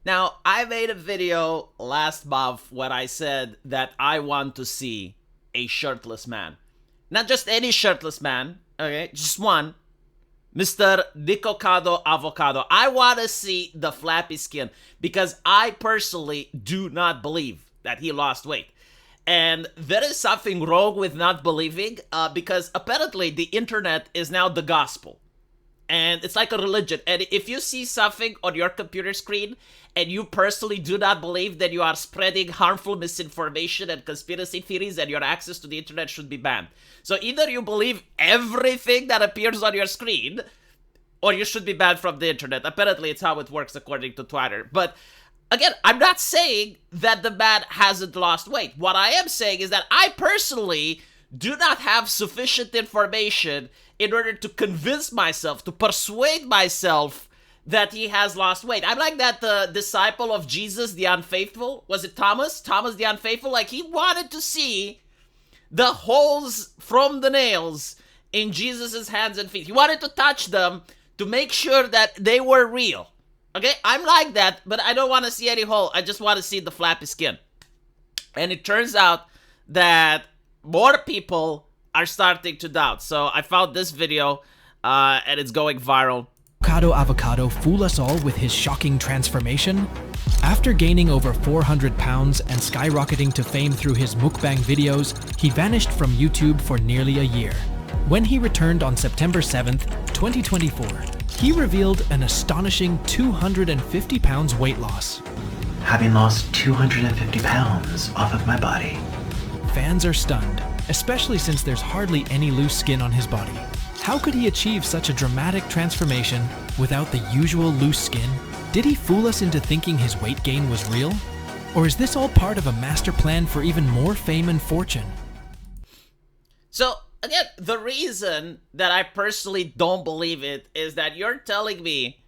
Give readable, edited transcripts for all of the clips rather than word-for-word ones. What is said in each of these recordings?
Now, I made a video last month when I said that I want to see a shirtless man. Not just any shirtless man, okay? Just one. Mr. Nikocado Avocado. I want to see the flappy skin because I personally do not believe that he lost weight. And there is something wrong with not believing because apparently the internet is now the gospel. And it's like a religion. And if you see something on your computer screen and you personally do not believe that you are spreading harmful misinformation and conspiracy theories, and your access to the internet should be banned. So either you believe everything that appears on your screen, or you should be banned from the internet. Apparently, it's how it works according to Twitter. But again, I'm not saying that the man hasn't lost weight. What I am saying is that I personally do not have sufficient information in order to convince myself, to persuade myself that he has lost weight. I'm like that disciple of Jesus, the unfaithful. Was it Thomas? Thomas the unfaithful? Like, he wanted to see the holes from the nails in Jesus' hands and feet. He wanted to touch them to make sure that they were real. Okay? I'm like that, but I don't want to see any hole. I just want to see the flappy skin. And it turns out that more people are starting to doubt. So I found this video, and it's going viral. Avocado fool us all with his shocking transformation? After gaining over 400 pounds and skyrocketing to fame through his mukbang videos, he vanished from YouTube for nearly a year. When he returned on September 7th, 2024, he revealed an astonishing 250 pounds weight loss. Having lost 250 pounds off of my body. Fans are stunned, especially since there's hardly any loose skin on his body. How could he achieve such a dramatic transformation without the usual loose skin? Did he fool us into thinking his weight gain was real? Or is this all part of a master plan for even more fame and fortune? So, again, the reason that I personally don't believe it is that you're telling me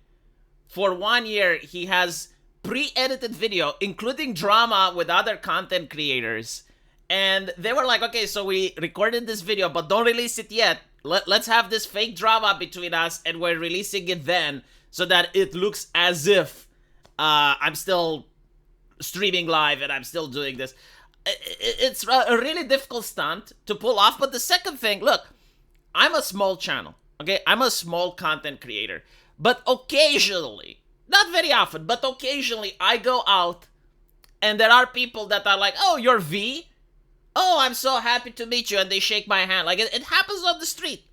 for 1 year he has pre-edited video, including drama with other content creators. And they were like, okay, so we recorded this video, but don't release it yet. Let's have this fake drama between us, and we're releasing it then so that it looks as if I'm still streaming live and I'm still doing this. It's a really difficult stunt to pull off. But the second thing, look, I'm a small channel, okay? I'm a small content creator. But occasionally, not very often, but occasionally I go out and there are people that are like, oh, you're V? Oh, I'm so happy to meet you, and they shake my hand. Like, it happens on the street.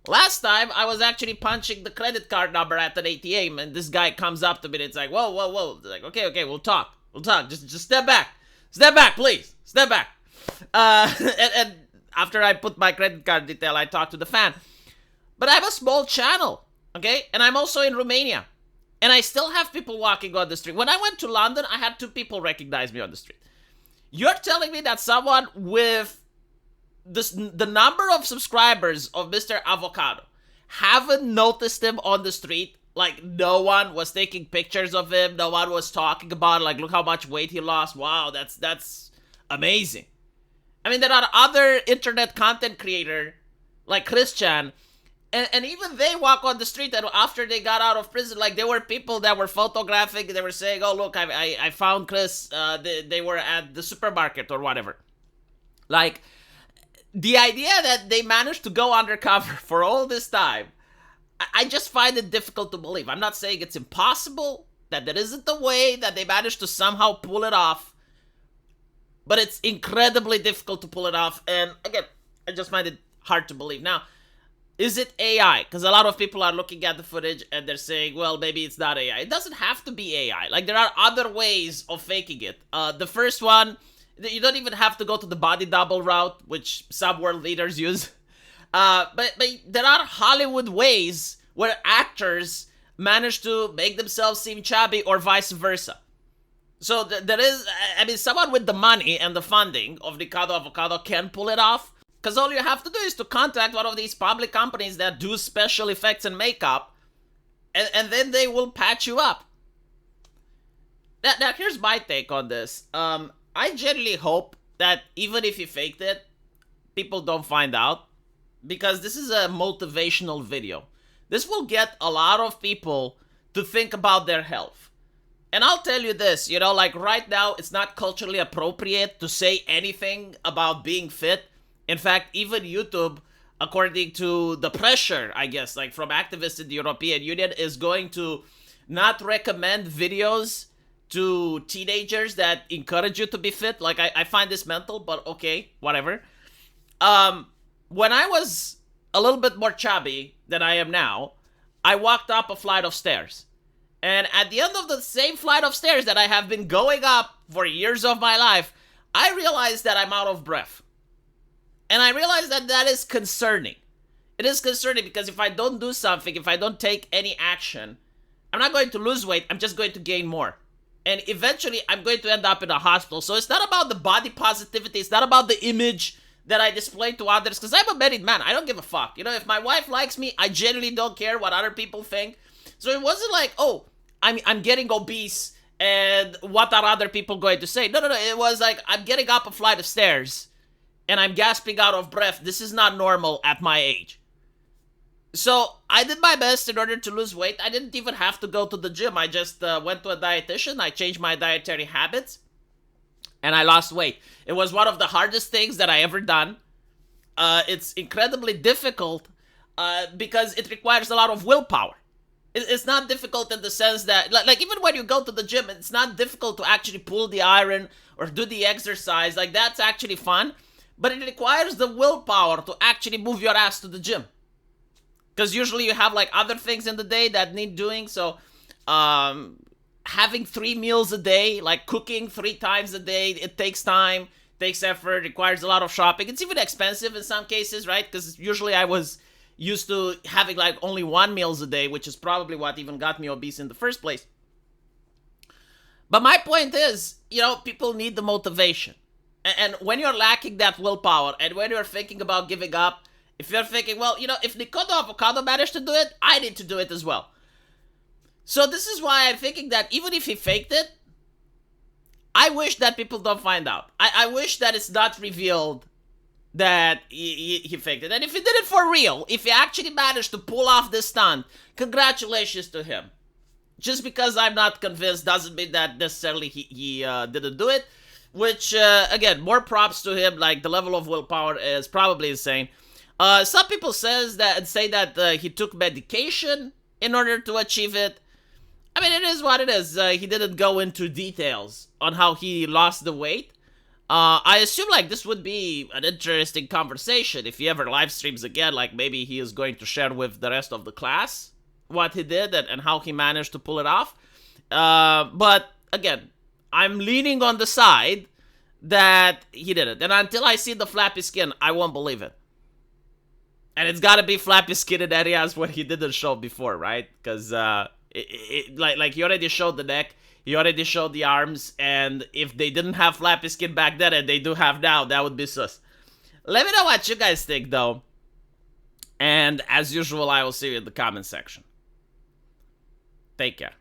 Last time, I was actually punching the credit card number at an ATM, and this guy comes up to me, and it's like, whoa, whoa, whoa. Like, okay, we'll talk. Just step back. Step back, please. Step back. And after I put my credit card detail, I talk to the fan. But I have a small channel, okay? And I'm also in Romania. And I still have people walking on the street. When I went to London, I had 2 people recognize me on the street. You're telling me that someone with the number of subscribers of Mr. Avocado haven't noticed him on the street? Like, no one was taking pictures of him. No one was talking about it. Like, look how much weight he lost. Wow, that's amazing. I mean, there are other internet content creators like Christian, and even they walk on the street, and after they got out of prison, like, there were people that were photographing, they were saying, oh, look, I found Chris, they were at the supermarket or whatever. Like, the idea that they managed to go undercover for all this time, I just find it difficult to believe. I'm not saying it's impossible, that there isn't a way that they managed to somehow pull it off, but it's incredibly difficult to pull it off, and again, I just find it hard to believe. Now, is it AI? Because a lot of people are looking at the footage and they're saying, well, maybe it's not AI. It doesn't have to be AI. Like, there are other ways of faking it. The first one, you don't even have to go to the body double route, which some world leaders use. But there are Hollywood ways where actors manage to make themselves seem chubby or vice versa. So there is, I mean, someone with the money and the funding of Nikocado Avocado can pull it off. Because all you have to do is to contact one of these public companies that do special effects and makeup, and then they will patch you up. Now, here's my take on this. I generally hope that even if you faked it, people don't find out, because this is a motivational video. This will get a lot of people to think about their health. And I'll tell you this, you know, like right now, it's not culturally appropriate to say anything about being fit. In fact, even YouTube, according to the pressure, I guess, like from activists in the European Union, is going to not recommend videos to teenagers that encourage you to be fit. Like, I find this mental, but okay, whatever. When I was a little bit more chubby than I am now, I walked up a flight of stairs. And at the end of the same flight of stairs that I have been going up for years of my life, I realized that I'm out of breath. And I realized that that is concerning. It is concerning because if I don't do something, if I don't take any action, I'm not going to lose weight, I'm just going to gain more. And eventually, I'm going to end up in a hospital. So it's not about the body positivity, it's not about the image that I display to others, because I'm a married man, I don't give a fuck. You know, if my wife likes me, I genuinely don't care what other people think. So it wasn't like, oh, I'm getting obese and what are other people going to say? No. It was like, I'm getting up a flight of stairs and I'm gasping out of breath. This is not normal at my age. So I did my best in order to lose weight. I didn't even have to go to the gym. I just went to a dietitian. I changed my dietary habits and I lost weight. It was one of the hardest things that I ever done. It's incredibly difficult because it requires a lot of willpower. It's not difficult in the sense that, like even when you go to the gym, it's not difficult to actually pull the iron or do the exercise. Like, that's actually fun. But it requires the willpower to actually move your ass to the gym. Because usually you have, like, other things in the day that need doing. So, having 3 meals a day, like cooking 3 times a day, it takes time, takes effort, requires a lot of shopping. It's even expensive in some cases, right? Because usually I was used to having like only 1 meals a day, which is probably what even got me obese in the first place. But my point is, you know, people need the motivation. And when you're lacking that willpower, and when you're thinking about giving up, if you're thinking, well, you know, if Avocado managed to do it, I need to do it as well. So this is why I'm thinking that even if he faked it, I wish that people don't find out. I wish that it's not revealed that he faked it. And if he did it for real, if he actually managed to pull off this stunt, congratulations to him. Just because I'm not convinced doesn't mean that necessarily he didn't do it. Which, again, more props to him. Like, the level of willpower is probably insane. Some people say that he took medication in order to achieve it. I mean, it is what it is. He didn't go into details on how he lost the weight. I assume, like, this would be an interesting conversation if he ever live streams again. Like, maybe he is going to share with the rest of the class what he did and how he managed to pull it off. But, again, I'm leaning on the side that he did it. And until I see the flappy skin, I won't believe it. And it's gotta be flappy skin in areas where he didn't show before, right? Because, like he already showed the neck, he already showed the arms, and if they didn't have flappy skin back then and they do have now, that would be sus. Let me know what you guys think, though. And as usual, I will see you in the comment section. Take care.